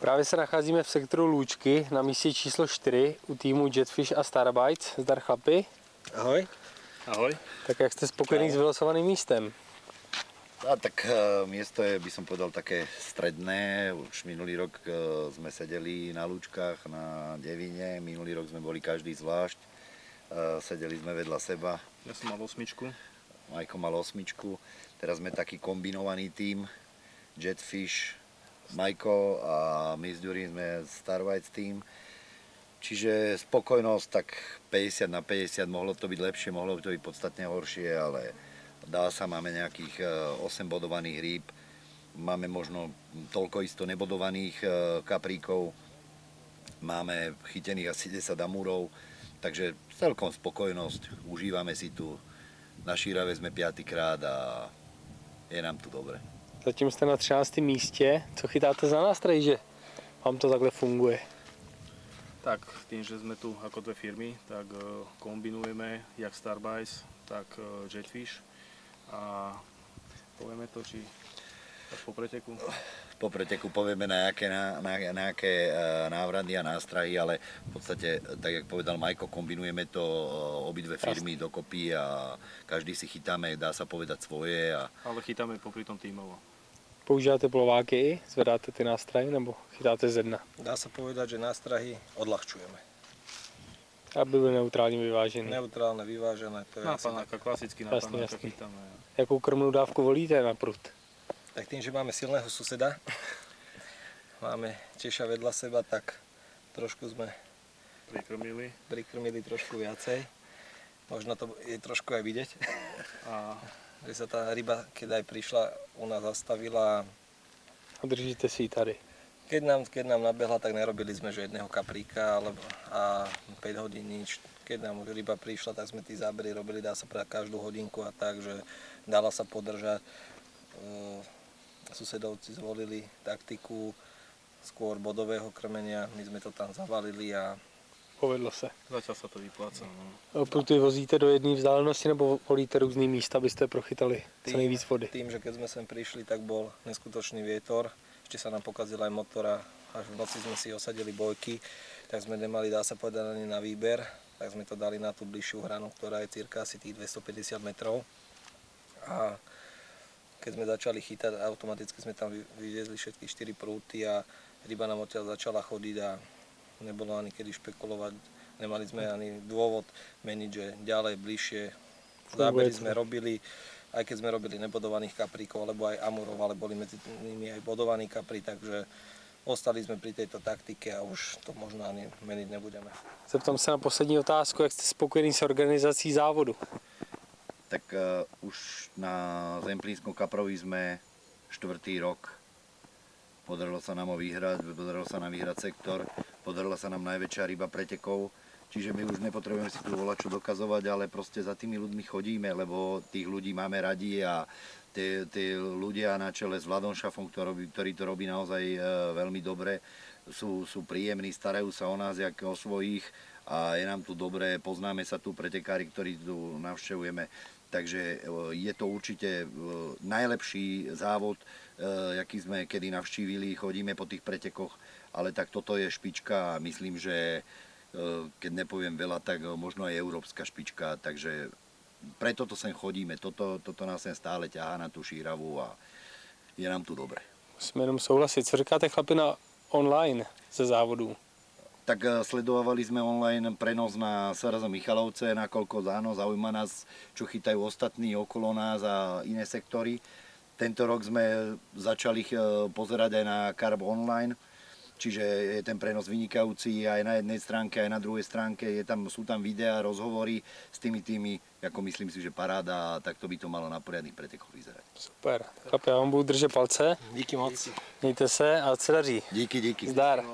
Právě se nacházíme v sektoru Lůčky na místě číslo 4 u týmu Jetfish a Starbites. Zdar chlapi. Ahoj. Ahoj. Tak jak ste spokojení s vylosovaným místem? Tak miesto je, by som povedal, také stredné. Už minulý rok sme sedeli na Lúčkach, na Devine. Minulý rok sme boli každý zvlášť. Sedeli sme vedľa seba. Ja som mal 8. Majko mal 8. Teraz sme taký kombinovaný tím. Jetfish, Majko a my s Ďurim sme Starbites tým. Čiže spokojnosť tak 50 na 50, mohlo to byť lepšie, mohlo to byť podstatne horšie, ale dá sa, máme nejakých 8 bodovaných rýb, máme možno toľko isto nebodovaných kapríkov, máme chytených asi 10 amúrov, takže celkom spokojnosť, užívame si tu, na Šírave sme 5. krát a je nám tu dobre. Zatím jste na 13. místě. Co chytáte za nástroj, že vám to takhle funguje? Tak tým, že sme tu ako dve firmy, tak kombinujeme jak Starbites, tak Jetfish a povieme to, či až po preteku. Po preteku povieme na nejaké návraty a nástrahy, ale v podstate, tak jak povedal Majko, kombinujeme to obidve firmy dokopy a každý si chytáme, dá sa povedať, svoje. Ale chytáme popri tom tímovo. Používáte plováky i? Zvedáte ty nástrahy nebo chytáte ze dna? Dá sa povedať, že nástrahy odľahčujeme. Aby byly neutrálně vyvážené. Neutrálne, vyvážené, to je asi tak. Nápanáka, klasicky Jasný, nápanáka jasný. chytáme. Jakou krmnou dávku volíte na prut? Tak tým, že máme silného suseda, máme Češa vedľa seba, tak trošku sme prikrmili trošku viacej. Možno to je trošku aj vidieť. A že sa tá ryba, keď aj prišla, u nás zastavila. A držíte si ji tady. Keď nám nabehla, tak nerobili sme že jedného kapríka a 5 hodín nič. Keď nám ryba prišla, tak sme tí zábery robili, dá sa povedať, každú hodinku a tak, že dala sa podržať. Susedovci zvolili taktiku skôr bodového krmenia, my sme to tam zavalili a Povedlo se. Zatiaľ sa to vypláca. No. Pruty vozíte do jedné vzdálenosti nebo volíte různý místa, abyste prochytali co nejvíc vody? Tým, že keď sme sem prišli, tak bol neskutočný vietor, ešte sa nám pokazil aj motor a až v noci sme si osadili bojky, tak sme nemali, dá sa povedať, ani na výber, tak sme to dali na tú bližšiu hranu, ktorá je cirka asi tých 250 metrov. A keď sme začali chytať, automaticky sme tam vyviezli všetky 4 prúty a ryba nám odtiaľ začala chodiť a nebolo ani kedy špekulovať. Nemali sme ani dôvod meniť, že ďalej, bližšie. Zábery sme robili, aj keď sme robili nebodovaných kapríkov, alebo aj amurov, ale boli medzi nimi aj bodovaní kaprí, takže ostali sme pri tejto taktike a už to možno ani meniť nebudeme. Zeptám se na poslední otázku, jak jste spokojený s organizací závodu? Tak už na Zemplínskom kaprovi sme 4. rok. Podarilo sa nám vyhrať sektor, podarila sa nám najväčšia ryba pretekov, čiže my už nepotrebujeme si tu volať čo dokazovať, ale proste za tými ľuďmi chodíme, lebo tých ľudí máme radi a tí ľudia na čele s Vladom Šafom, ktorý to robí naozaj veľmi dobre, sú príjemní, starajú sa o nás jak o svojich a je nám tu dobre, poznáme sa tu pretekári, ktorí tu navštevujeme. Takže je to určite najlepší závod, aký sme kedy navštívili, chodíme po tých pretekoch, ale tak toto je špička a myslím, že keď nepoviem veľa, tak možno aj európska špička, takže preto to sem chodíme, toto nás sem stále ťahá na tú Šíravu a je nám tu dobre. Musíme jenom souhlasit. Co říkáte chlapi na online ze závodů? Tak sledovali sme online prenos na SRZ Michalovce, nakoľko áno, zaujíma nás, čo chytajú ostatní okolo nás a iné sektory. Tento rok sme začali pozerať aj na Carb Online, čiže je ten prenos vynikajúci aj na jednej stránke, aj na druhej stránke. Sú tam videá, rozhovory s tými, ako myslím si, že paráda, tak to by to malo na poriadnych pretekoch vyzerať. Super. Chlapi, já vám budu držet palce. Díky moc. Mějte se a ať se daří. Díky. Zdar.